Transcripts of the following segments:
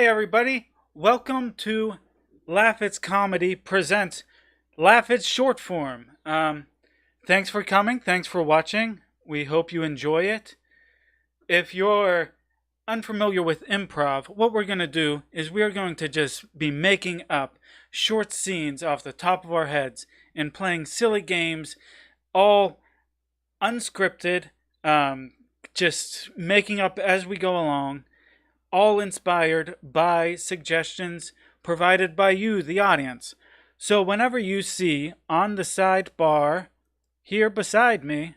everybody. Welcome to Laughit'scomedy presents Laughit'sShortForm. Thanks for coming. Thanks for watching. We hope you enjoy it. If you're unfamiliar with improv, what we're going to do is we're going to just be making up short scenes off the top of our heads and playing silly games, all unscripted, just making up as we go along, all inspired by suggestions provided by you, the audience. So whenever you see on the sidebar here beside me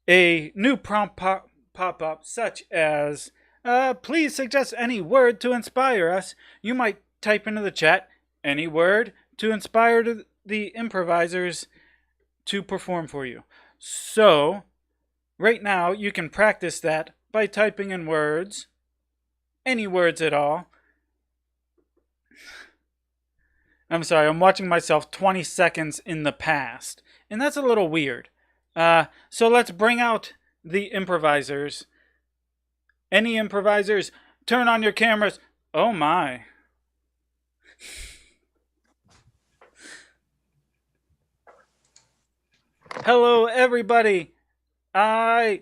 a new prompt pop up such as, please suggest any word to inspire us, you might type into the chat any word to inspire the improvisers to perform for you. So right now, you can practice that by typing in words, any words at all. I'm sorry, I'm watching myself 20 seconds in the past, and that's a little weird. So let's bring out the improvisers. Any improvisers, turn on your cameras. Oh my. Hello, everybody. I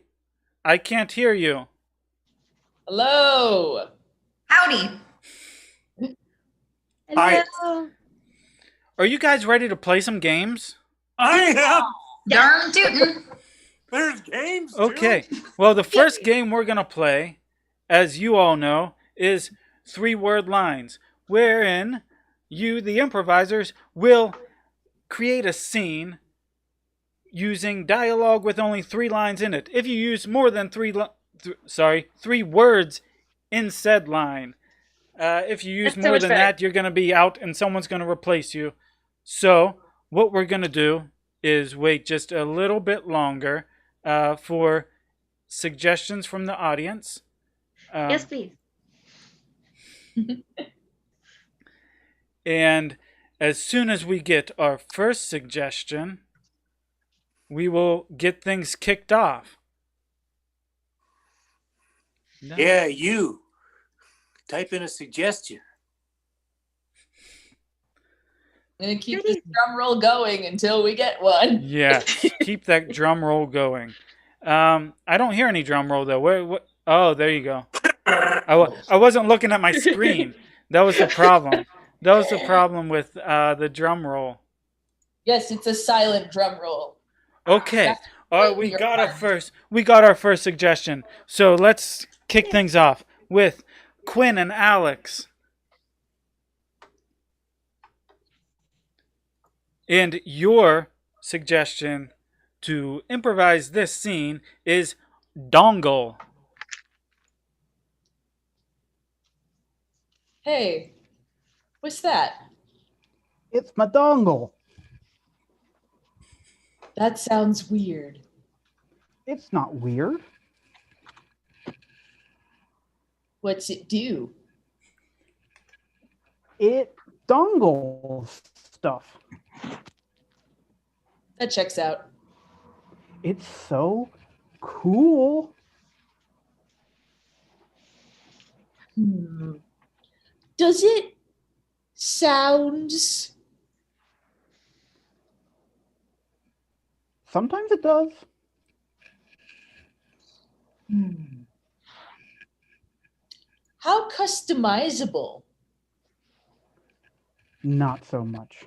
can't hear you. Hello. Howdy. Hi. Are you guys ready to play some games? I am. Darn tootin'. There's games. Okay. Well, the first game we're going to play, as you all know, is 3-word lines, wherein you, the improvisers, will create a scene using dialogue with only 3 lines in it. If you use more than 3 words in said line, if you use more than that, you're going to be out and someone's going to replace you. So what we're going to do is wait just a little bit longer for suggestions from the audience. Yes, please. And as soon as we get our first suggestion, we will get things kicked off. No. Yeah, you. Type in a suggestion. I'm going to keep this drum roll going until we get one. Yeah, keep that drum roll going. I don't hear any drum roll, though. What? Oh, there you go. I wasn't looking at my screen. That was the problem. That was the problem with the drum roll. Yes, it's a silent drum roll. Okay. All right, we got our first suggestion. So let's kick things off with Quinn and Alex. And your suggestion to improvise this scene is dongle. Hey, what's that? It's my dongle. That sounds weird. It's not weird. What's it do? It dongles stuff. That checks out. It's so cool. Does it sounds? Sometimes it does. How customizable? Not so much.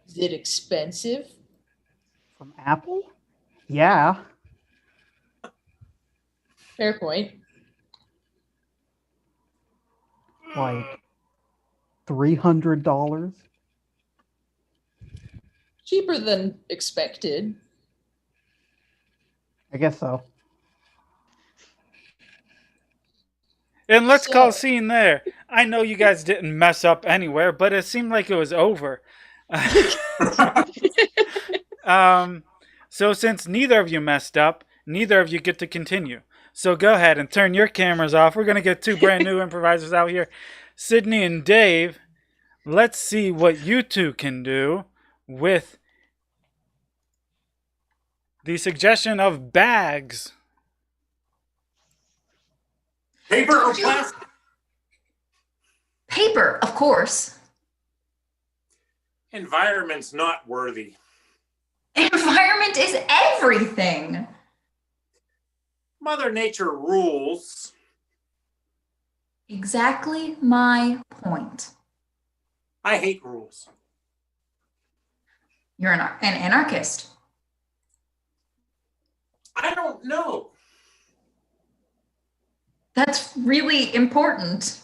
Is it expensive? From Apple? Yeah. Fair point. Like $300? Cheaper than expected. I guess so. And let's call scene there. I know you guys didn't mess up anywhere, but it seemed like it was over. So since neither of you messed up, neither of you get to continue. So go ahead and turn your cameras off. We're going to get 2 brand new improvisers out here. Sydney and Dave, let's see what you two can do with the suggestion of bags. Paper or plastic? Paper, of course. Environment's not worthy. Environment is everything. Mother Nature rules. Exactly my point. I hate rules. You're an anarchist. I don't know. That's really important.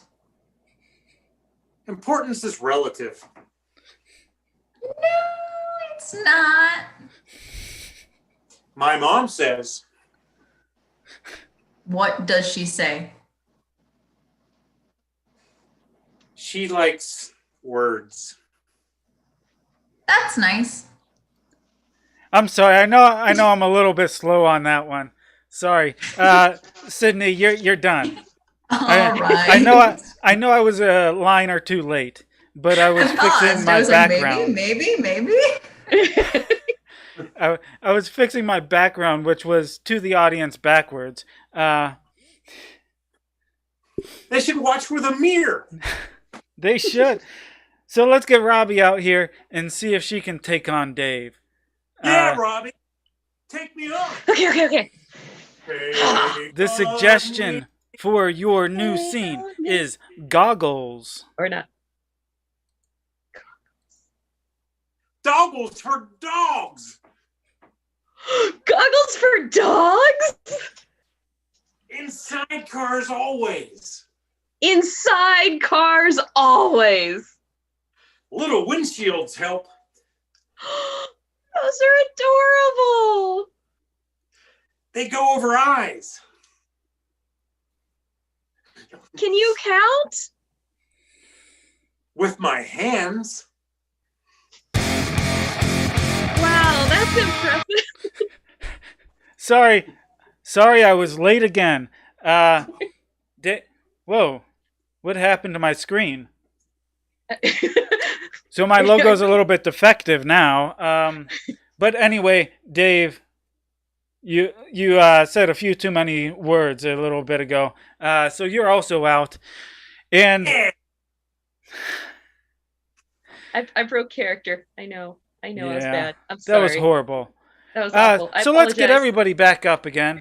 Importance is relative. No, it's not. My mom says, What does she say? she likes words. That's nice. I'm sorry. I know I'm a little bit slow on that one. Sorry. Sydney, you're done. All right. I know I was a line or two late, but I was fixing my I was background. Like, maybe. I was fixing my background, which was to the audience backwards. They should watch with a mirror. They should. So let's get Robbie out here and see if she can take on Dave. Yeah, Robbie. Take me on. Okay. The suggestion for your new scene is goggles. Or not. Goggles for dogs. Goggles for dogs? Inside cars always. Inside cars always. Little windshields help. Those are adorable. They go over eyes. Can you count? With my hands. Wow, that's impressive. Sorry, I was late again. Whoa, what happened to my screen? So my logo's a little bit defective now. But anyway, Dave, you said a few too many words a little bit ago. So you're also out. And I broke character. I know. I was bad. I'm that sorry. was horrible. That was awful. So let's get everybody back up again.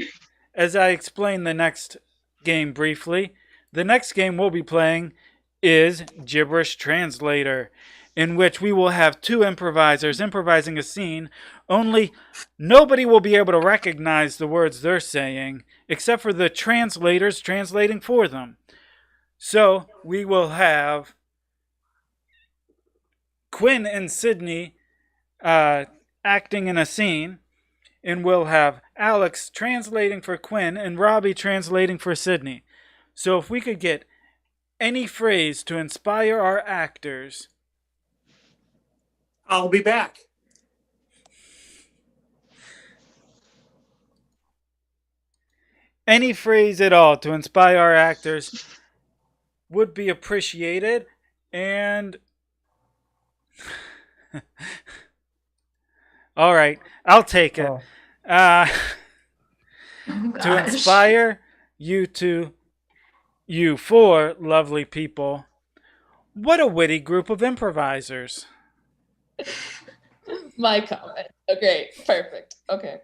As I explain the next game briefly, the next game we'll be playing is Gibberish Translator, in which we will have two improvisers improvising a scene, only nobody will be able to recognize the words they're saying, except for the translators translating for them. So we will have Quinn and Sydney acting in a scene, and we'll have Alex translating for Quinn and Robbie translating for Sydney. So if we could get any phrase to inspire our actors. I'll be back. Any phrase at all to inspire our actors would be appreciated. And all right, I'll take it. To inspire you four lovely people. What a witty group of improvisers. My comment. Okay, perfect. Okay.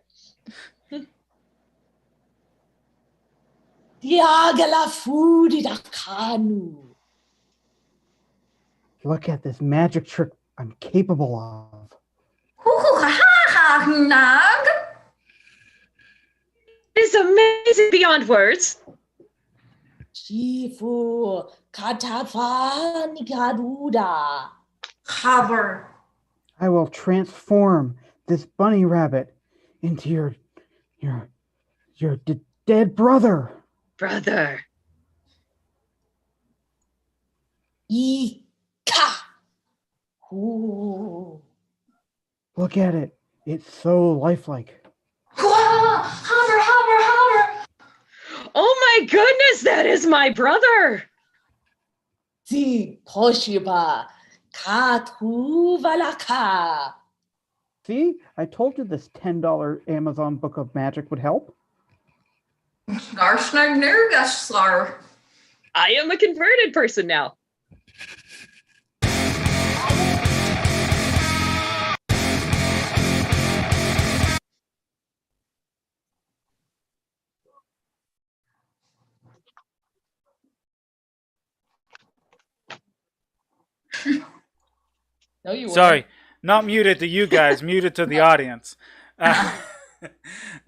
Look at this magic trick I'm capable of. It's amazing beyond words. Shifu katafani kaduda. Cover. I will transform this bunny rabbit into your dead brother. Brother. Ika. Ooh. Look at it. It's so lifelike. Hover. Oh my goodness, that is my brother. Zi Toshiba Katu Valaka. See, I told you this $10 Amazon Book of Magic would help. Garshnagnergaslar. I am a converted person now. No, you Sorry, weren't. not muted to you guys, muted to the audience. A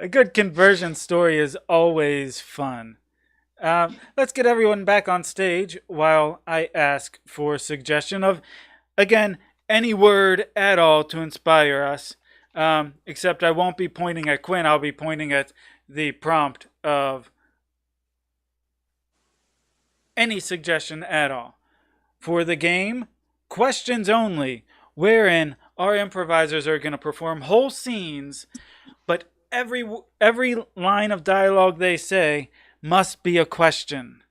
good conversion story is always fun. Let's get everyone back on stage while I ask for a suggestion of, again, any word at all to inspire us. Except I won't be pointing at Quinn, I'll be pointing at the prompt of any suggestion at all. For the game, questions only, wherein our improvisers are going to perform whole scenes, but every line of dialogue they say must be a question.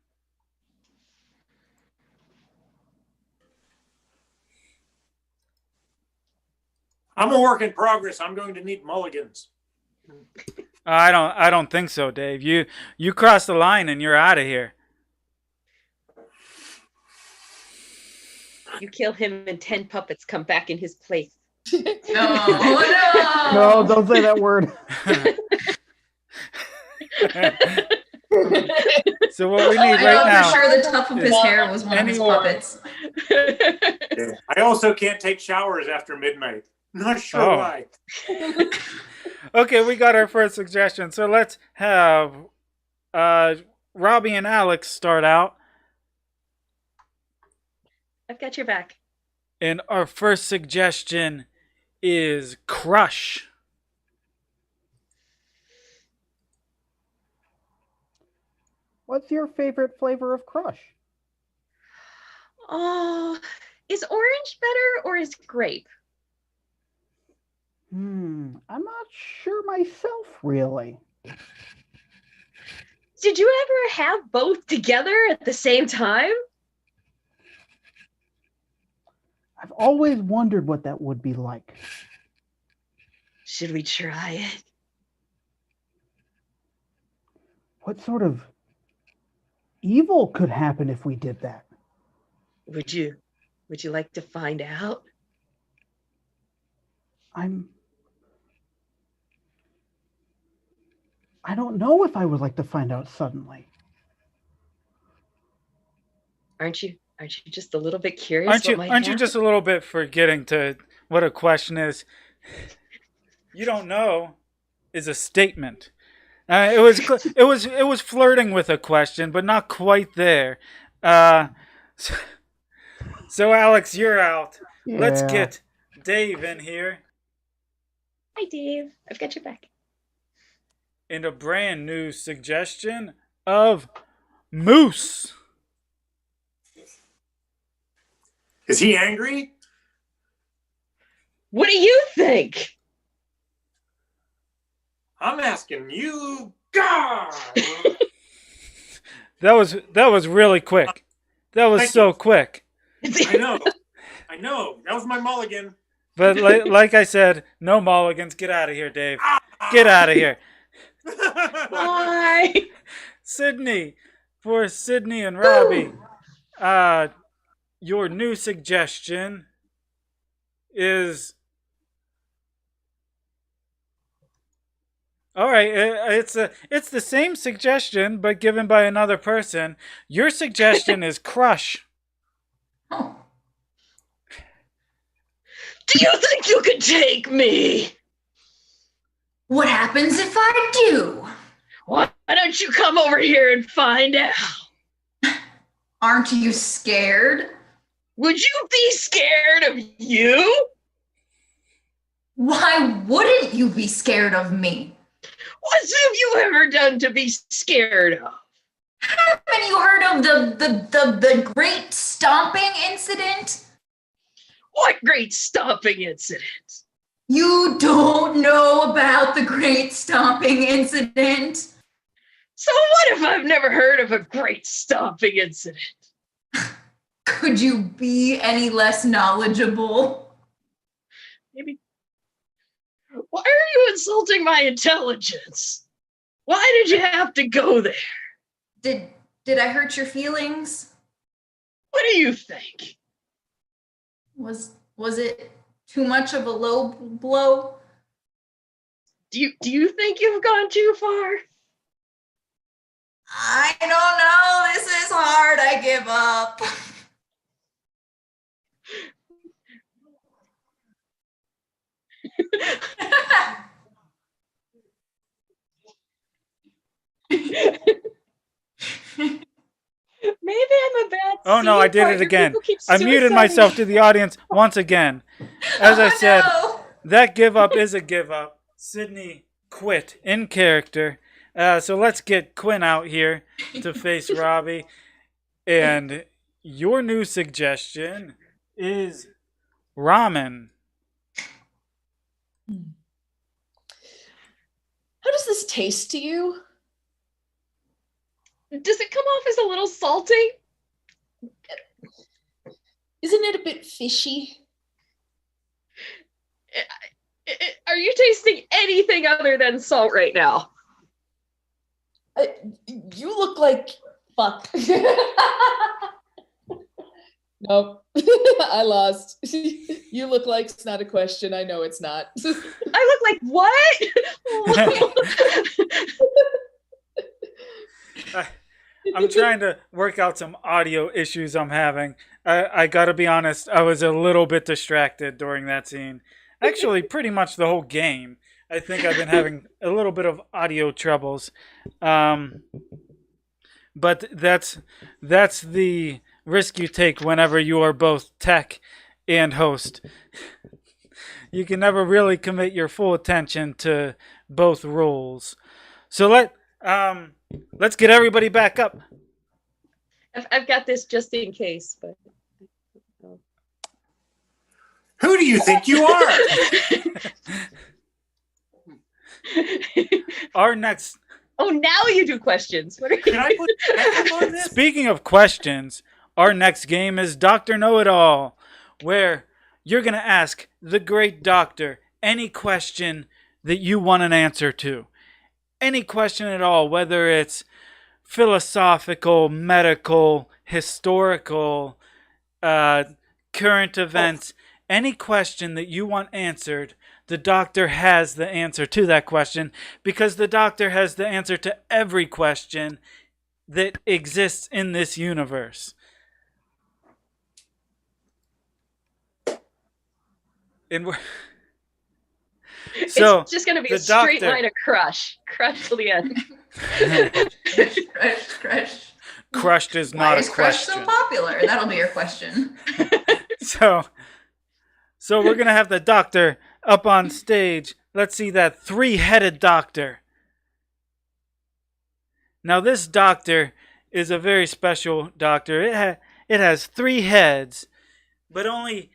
I'm a work in progress. I'm going to need mulligans. I don't think so, Dave. You cross the line and you're out of here. You kill him and 10 puppets come back in his place. No. No, don't say that word. So what we need I right know now. for sure the top of his hair was one of his Anyone. puppets. I also can't take showers after midnight. Not sure Oh. why. Okay, we got our first suggestion. So let's have Robbie and Alex start out. I've got your back. And our first suggestion is crush. What's your favorite flavor of Crush? Oh, is orange better or is grape? I'm not sure myself, really. Did you ever have both together at the same time? I've always wondered what that would be like. Should we try it? What sort of evil could happen if we did that? Would you like to find out? I don't know if I would like to find out suddenly. Aren't you just a little bit curious? Aren't you just a little bit forgetting to what a question is? You don't know is a statement. It was flirting with a question, but not quite there. So Alex, you're out. Yeah. Let's get Dave in here. Hi, Dave. I've got your back. And a brand new suggestion of moose. Is he angry? What do you think? I'm asking you, God. That was really quick. That was Thank so you. quick. I know. That was my mulligan. But like I said, no mulligans. Get out of here, Dave. Get out of here. Bye. Sydney, for Sydney and Robbie, your new suggestion is all right. It's the same suggestion, but given by another person. Your suggestion is crush. Oh. Do you think you can take me? What happens if I do? Why don't you come over here and find out? Aren't you scared? Would you be scared of you? Why wouldn't you be scared of me? What have you ever done to be scared of? Haven't you heard of the great stomping incident? What great stomping incident? You don't know about the great stomping incident? So what if I've never heard of a great stomping incident? Could you be any less knowledgeable? insulting my intelligence. Why did you have to go there? Did I hurt your feelings? What do you think? Was it too much of a low blow? Do you think you've gone too far? I don't know. This is hard. I give up. Maybe I'm a bad Oh no, I seed did it partner. again. People keep I muted suiciding myself me. to the audience once again. As I said, no. that give up is a give up. Sydney quit in character. So let's get Quinn out here to face Robbie. And your new suggestion is ramen. How does this taste to you? Does it come off as a little salty? Isn't it a bit fishy? Are you tasting anything other than salt right now? You look like fuck. Nope. I lost. You look like it's not a question. I know it's not. I look like what? I'm trying to work out some audio issues I'm having. I gotta be honest, I was a little bit distracted during that scene. Actually, pretty much the whole game. I think I've been having a little bit of audio troubles. But that's the risk you take whenever you are both tech and host. You can never really commit your full attention to both roles. So let's get everybody back up. I've got this just in case, but Who do you think you are? Our next oh, now you do questions. What are Can I you? put makeup on this? Speaking of questions, our next game is Dr. Know-It-All, where you're going to ask the great doctor any question that you want an answer to. Any question at all, whether it's philosophical, medical, historical, current events, any question that you want answered, the doctor has the answer to that question, because the doctor has the answer to every question that exists in this universe. And so It's just going to be the a straight doctor- line of crush till the end. Crush. crushed is Why not is a Crush question. so popular? That'll be your question. So we're gonna have the doctor up on stage. Let's see that three-headed doctor. Now this doctor is a very special doctor. It has three heads, but only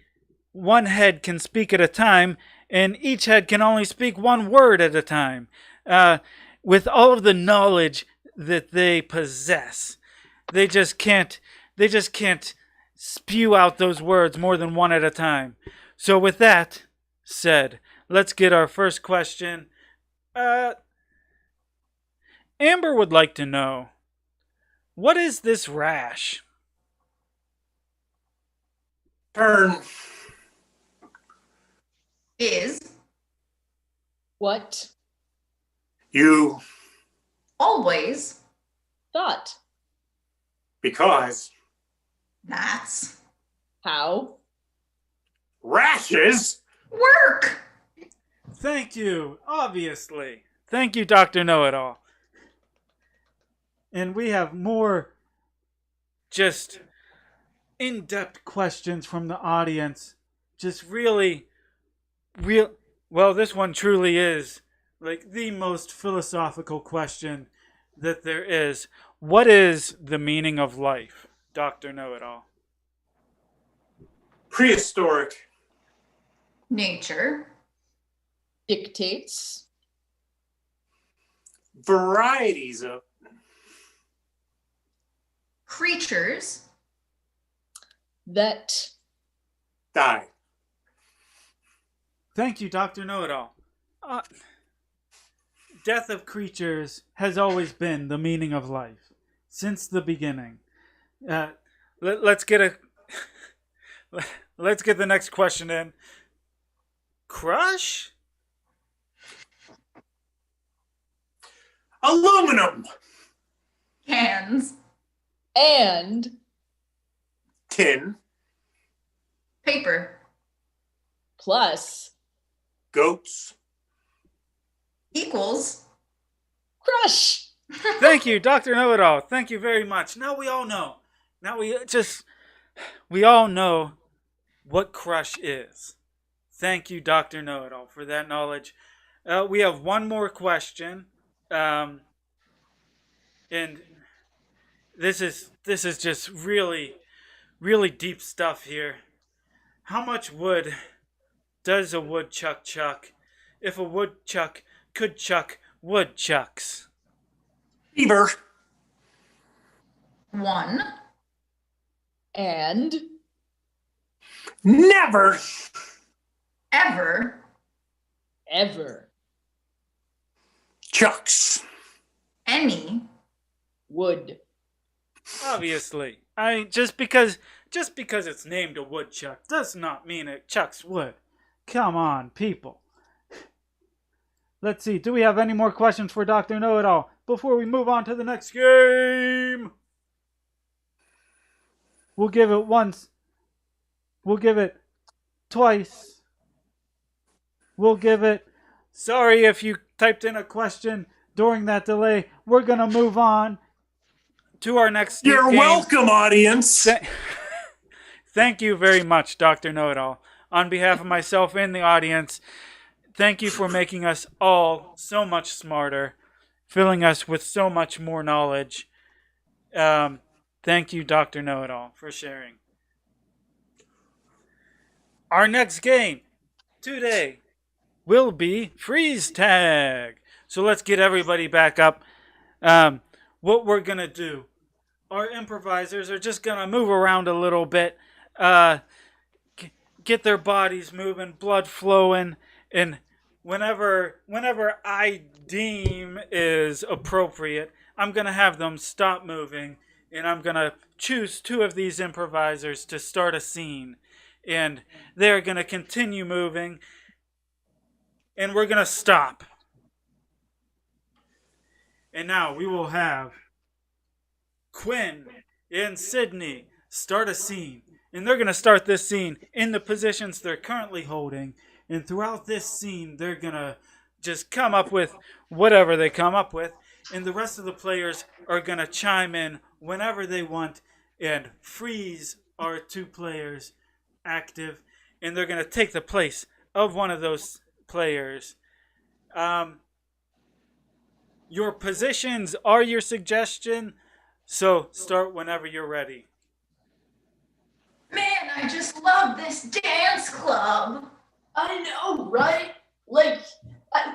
one head can speak at a time, and each head can only speak one word at a time. With all of the knowledge that they possess, they just can't spew out those words more than one at a time. So with that said, let's get our first question. Amber would like to know, what is this rash? Turn. Is What? You. always Thought. Because. that's How? Rashes. work. Thank you, obviously. Thank you, Dr. Know-It-All. And we have more just in-depth questions from the audience. Just really, well, this one truly is like the most philosophical question that there is. What is the meaning of life, Dr. Know-It-All? Prehistoric. Nature. Dictates. Varieties of. Creatures. That. Die. Thank you, Dr. Know-It-All. death of creatures has always been the meaning of life since the beginning. Let's get the next question in. Crush? Aluminum. Cans. And Tin. Paper. plus Goats. Equals. crush. Thank you, Dr. Know-It-All. Thank you very much. Now we all know. We all know what crush is. Thank you, Dr. Know-It-All, for that knowledge. We have one more question. And this is just really, really deep stuff here. How much wood does a woodchuck chuck if a woodchuck could chuck woodchucks? Beaver. 1. And Never. Ever. ever Chucks. Any. would. Obviously. Just because it's named a woodchuck does not mean it chucks wood. Come on, people. Let's see. Do we have any more questions for Dr. Know-It-All before we move on to the next game? We'll give it once. We'll give it twice. We'll give it... Sorry if you typed in a question during that delay. We're going to move on to our next You're game. welcome, audience. Thank you very much, Dr. Know-It-All. On behalf of myself and the audience, thank you for making us all so much smarter, filling us with so much more knowledge. Thank you, Dr. Know-It-All, for sharing. Our next game today will be Freeze Tag. So let's get everybody back up. What we're going to do, our improvisers are just going to move around a little bit, get their bodies moving, blood flowing, and whenever I deem is appropriate, I'm going to have them stop moving, and I'm going to choose 2 of these improvisers to start a scene, and they're going to continue moving, and we're going to stop. And now we will have Quinn and Sydney start a scene. And they're going to start this scene in the positions they're currently holding. And throughout this scene, they're going to just come up with whatever they come up with. And the rest of the players are going to chime in whenever they want and freeze our 2 players active. And they're going to take the place of one of those players. Your positions are your suggestion. So start whenever you're ready. Man, I just love this dance club. I know, right? Like,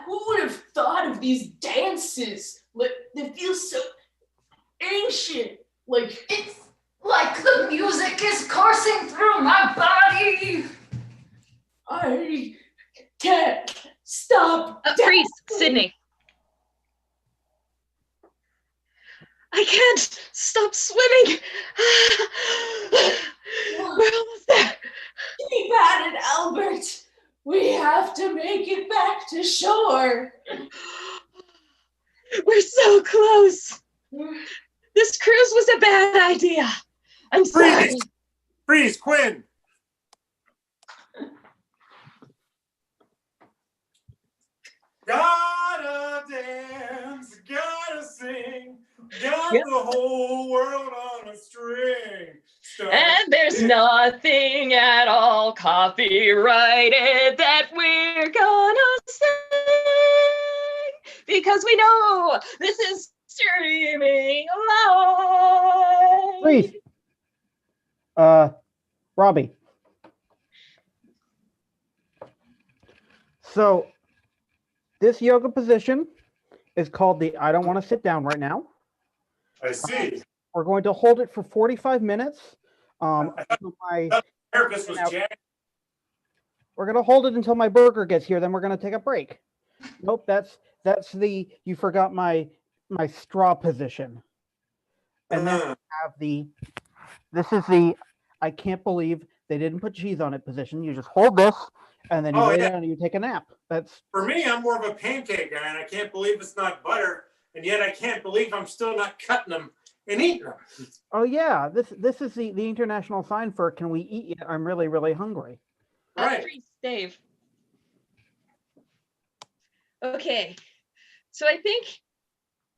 who would have thought of these dances? Like, they feel so ancient. Like, It's like the music is coursing through my body. I can't stop. Freeze, Sydney. I can't stop swimming. We're almost there. Keep at it, Albert. We have to make it back to shore. We're so close. This cruise was a bad idea. I'm sorry. Freeze, Quinn. Gotta dance, gotta sing, got Yep. the whole world on a string. And there's nothing at all copyrighted that we're gonna sing because we know this is streaming live. Freeze. Robbie. So this yoga position is called the I don't want to sit down right now. I see. We're going to hold it for 45 minutes. Until my, Therapist was Now- Jack. we're going to hold it until my burger gets here. Then we're going to take a break. Nope, that's the you forgot my straw position. And then Uh, have this is the I can't believe they didn't put cheese on it position. You just hold this and then you Oh, lay yeah. down and you take a nap. That's For me, I'm more of a pancake guy, and I can't believe it's not butter, and yet I can't believe I'm still not cutting them and eating them. oh yeah, this is the international sign for can we eat yet? I'm really, really hungry. Right. Priest Dave. Okay, so I think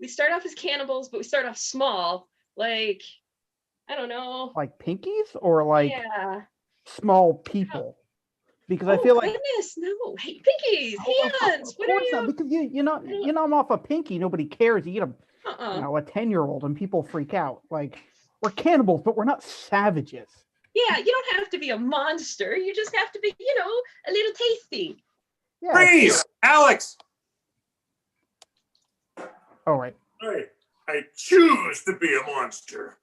we start off as cannibals, but we start off small. Like, I don't know. Like pinkies or like Yeah. small people? Because I Oh feel like goodness, no. Hey, pinkies, hands. of What are course not, you? because you know I'm off a pinky, nobody cares. You eat Uh-uh. a 10-year-old and people freak out. Like we're cannibals, but we're not savages. Yeah, you don't have to be a monster. You just have to be, a little tasty. Yeah. Freeze, Alex. All right. I choose to be a monster.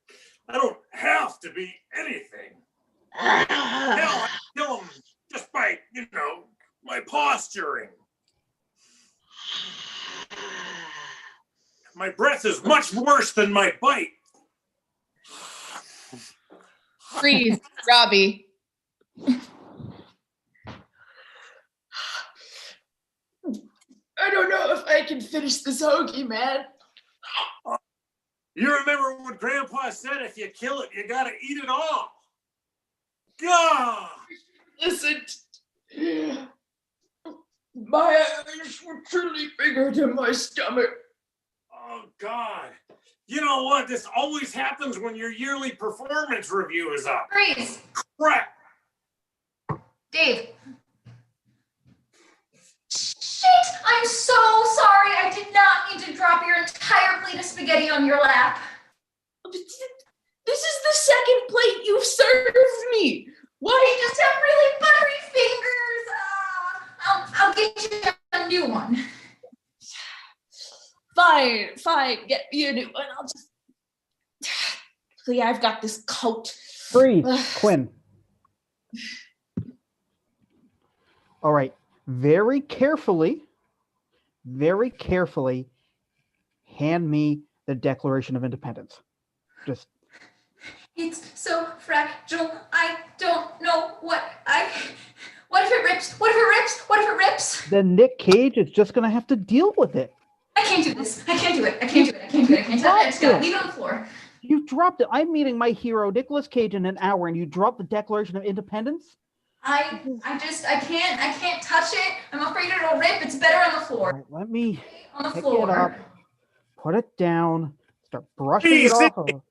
I don't have to be anything. Hell, I kill him just by, my posturing. My breath is much worse than my bite. Freeze, Robbie. I don't know if I can finish this hoagie, man. You remember what Grandpa said, if you kill it, you gotta eat it all. God! Listen, my eyes were truly bigger than my stomach. Oh, God. You know what? This always happens when your yearly performance review is up. Freeze. Crap. Dave. Shit! I'm so sorry. I did not mean to drop your entire plate of spaghetti on your lap. This is the second plate you've served me. Why? I just have really buttery fingers. I'll get you a new one. Fine. Get me a new one. I'll just. See, I've got this coat. Freeze, Quinn. All right. Very carefully, hand me the Declaration of Independence. Just. It's so fragile. I don't know what if it rips? What if it rips? What if it rips? Then Nick Cage is just going to have to deal with it. I can't do this. I can't do it. I can't touch it. I just gotta leave it on the floor. You dropped it. I'm meeting my hero, Nicolas Cage, in an hour, and you dropped the Declaration of Independence? I can't touch it. I'm afraid it'll rip. It's better on the floor. All right, let me On the pick floor. it up, put it down, start brushing Easy. it off.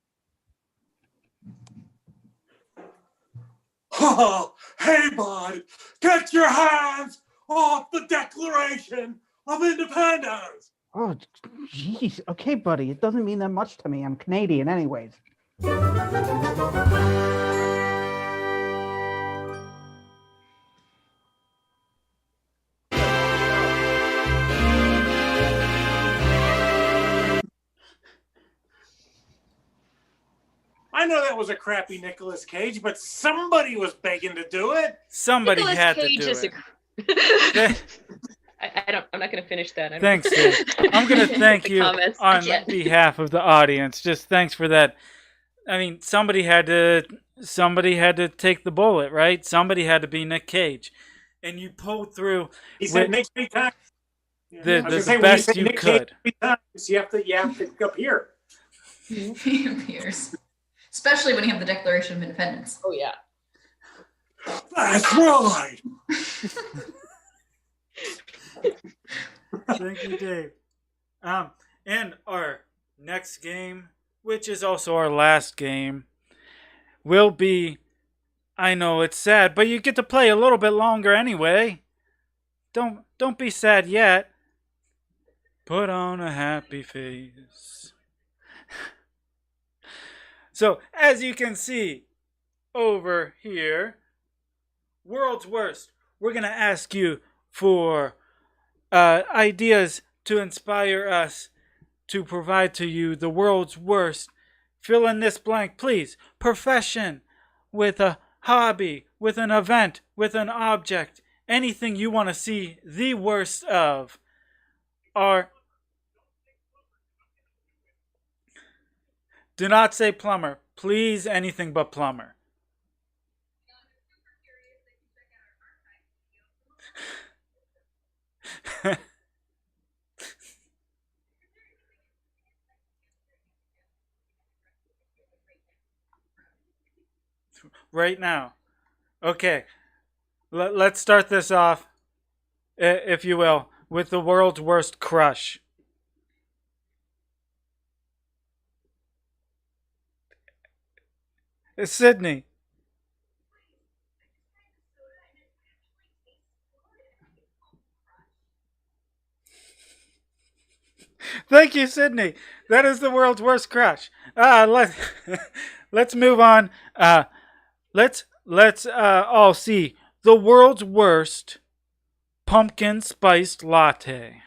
Oh, hey, bud. Get your hands off the Declaration of Independence. Oh, jeez. Okay, buddy. It doesn't mean that much to me. I'm Canadian anyways. I know that was a crappy Nicolas Cage, but somebody was begging to do it. Somebody Nicolas had Cage to do is it. I'm not going to finish that. Thanks, Dave. I'm going to thank The you comments. on Yeah. behalf of the audience. Just thanks for that. I mean, somebody had to take the bullet, right? Somebody had to be Nick Cage. And you pulled through He said with Nick 3 times. the I was gonna say, when best say you Nick Cage could. 3 times, you have to pick up here. He appears. Especially when you have the Declaration of Independence. Oh, yeah. That's right. Thank you, Dave. And our next game, which is also our last game, will be, I know it's sad, but you get to play a little bit longer anyway. Don't be sad yet. Put on a happy face. So, as you can see over here, World's Worst, we're going to ask you for ideas to inspire us to provide to you the world's worst. Fill in this blank, please. Profession, with a hobby, with an event, with an object, anything you want to see the worst of. are. Do not say plumber. Please, anything but plumber. Right now. Okay. Let's start this off, if you will, with the world's worst crush. It's Sydney. Thank you, Sydney. That is the world's worst crush. Let's move on. Let's all see the world's worst pumpkin spiced latte.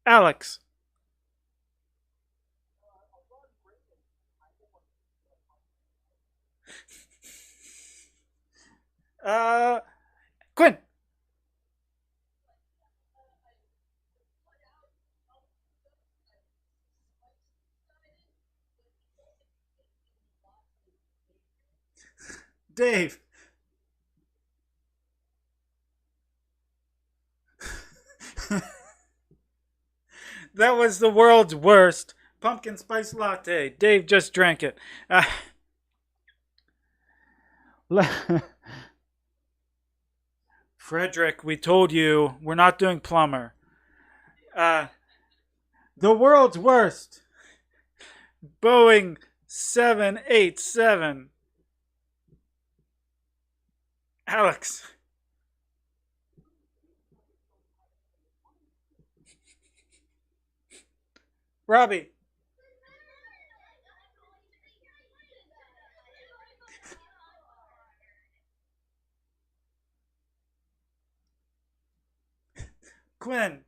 Alex. Quinn. Dave. That was the world's worst pumpkin spice latte. Dave just drank it. Frederick, we told you we're not doing plumber. The world's worst Boeing 787. Alex. Robbie. Quinn.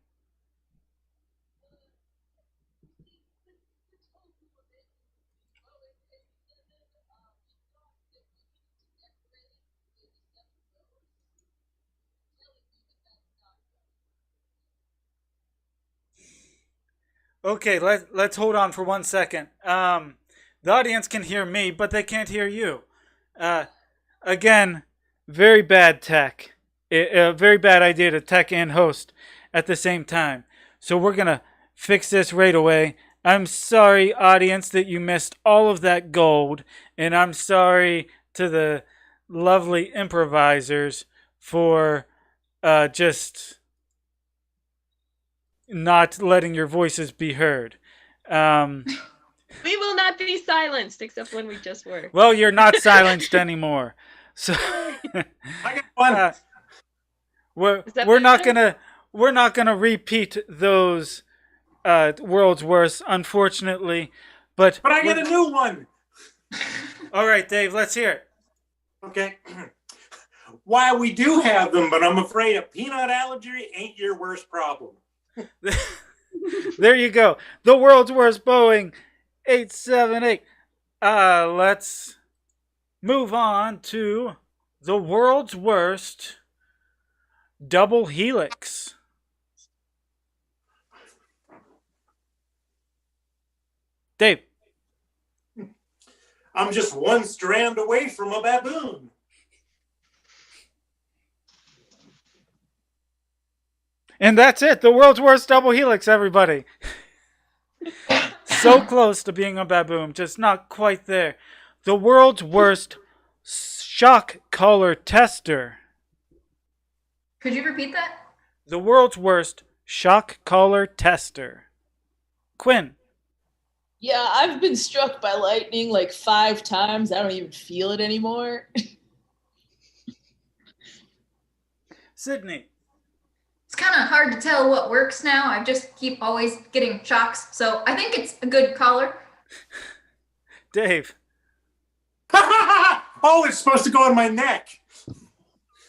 Okay, let's hold on for 1 second. The audience can hear me, but they can't hear you. Again, very bad tech. A very bad idea to tech and host at the same time. So we're going to fix this right away. I'm sorry, audience, that you missed all of that gold. And I'm sorry to the lovely improvisers for just not letting your voices be heard. We will not be silenced, except when we just were. Well, you're not silenced anymore. So I got one. we're not gonna repeat those world's worst, unfortunately. But I got a new one. All right, Dave, let's hear it. Okay. Why we do have them, but I'm afraid a peanut allergy ain't your worst problem. There you go. The world's worst Boeing 878. Let's move on to the world's worst double helix. Dave. I'm just one strand away from a baboon. And that's it. The world's worst double helix, everybody. So close to being a baboon, just not quite there. The world's worst shock collar tester. Could you repeat that? The world's worst shock collar tester. Quinn. Yeah, I've been struck by lightning like 5 times. I don't even feel it anymore. Sydney. It's kind of hard to tell what works now. I just keep always getting shocks, so I think it's a good collar. Dave. Oh, it's supposed to go on my neck.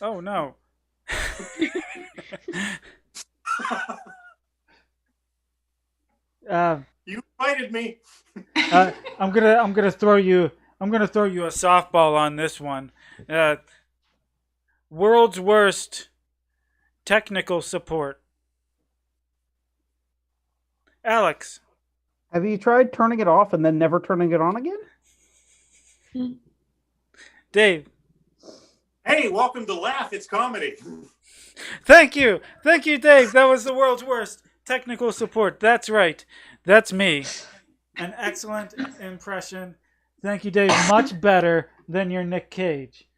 Oh no. You invited me. I'm gonna throw you a softball on this one. World's worst technical support. Alex. Have you tried turning it off and then never turning it on again? Dave. Hey, welcome to Laughit'scomedy. Thank you, Dave. That was the world's worst technical support. That's right. That's me. An excellent impression. Thank you, Dave. Much better than your Nick Cage.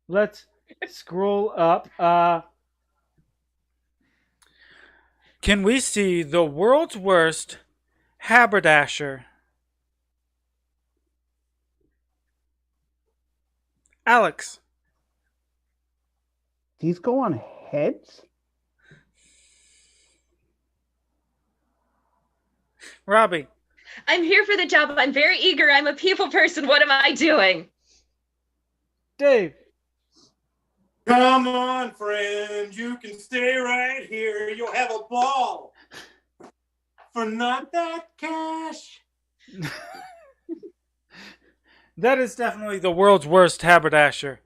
Let's scroll up. Can we see the world's worst haberdasher? Alex. These go on heads? Robbie. I'm here for the job. I'm very eager. I'm a people person. What am I doing? Dave. Come on, friend. You can stay right here. You'll have a ball. For not that cash. That is definitely the world's worst haberdasher.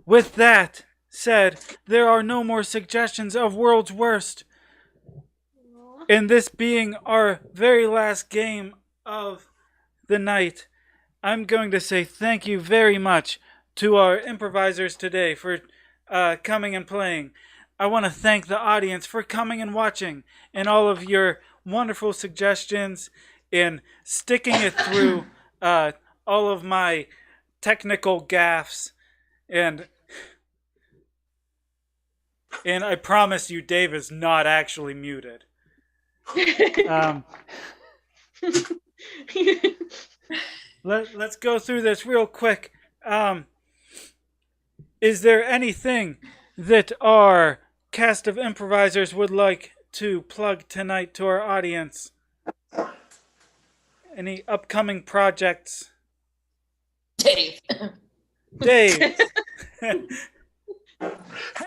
With that said, there are no more suggestions of world's worst. And this being our very last game of the night, I'm going to say thank you very much to our improvisers today for coming and playing. I want to thank the audience for coming and watching and all of your wonderful suggestions and sticking it through all of my technical gaffes. And I promise you, Dave is not actually muted. Let's go through this real quick. Is there anything that our cast of improvisers would like to plug tonight to our audience? Any upcoming projects? Dave. Hey,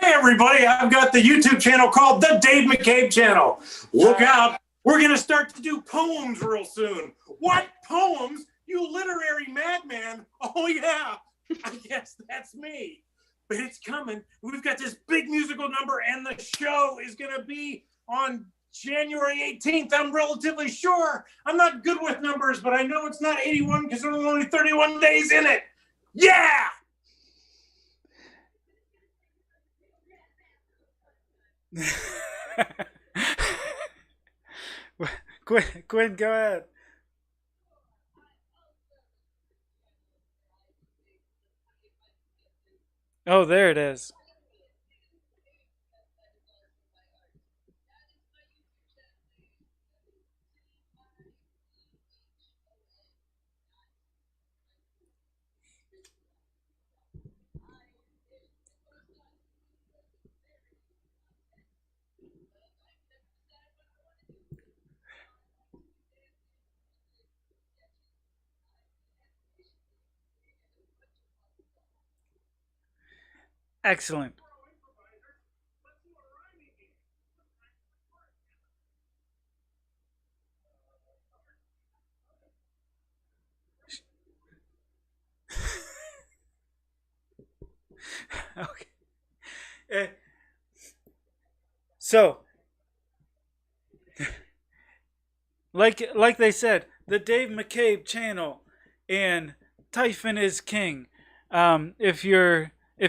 everybody. I've got the YouTube channel called The Dave McCabe Channel. Look out. We're going to start to do poems real soon. What poems? You literary madman. Oh, yeah. I guess that's me. But it's coming. We've got this big musical number, and the show is going to be on January 18th. I'm relatively sure. I'm not good with numbers, but I know it's not 81 because there's only 31 days in it. Yeah! Quinn, go ahead. Oh, there it is. Excellent. Okay. So, like they said, the Dave McCabe channel and Typhon is King. If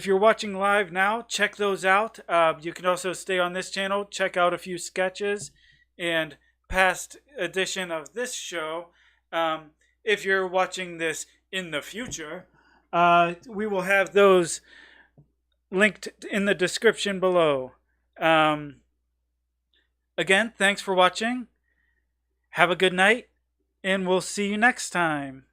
you're watching live now, check those out. You can also stay on this channel, check out a few sketches and past edition of this show. If you're watching this in the future, we will have those linked in the description below. Again, thanks for watching. Have a good night, and we'll see you next time.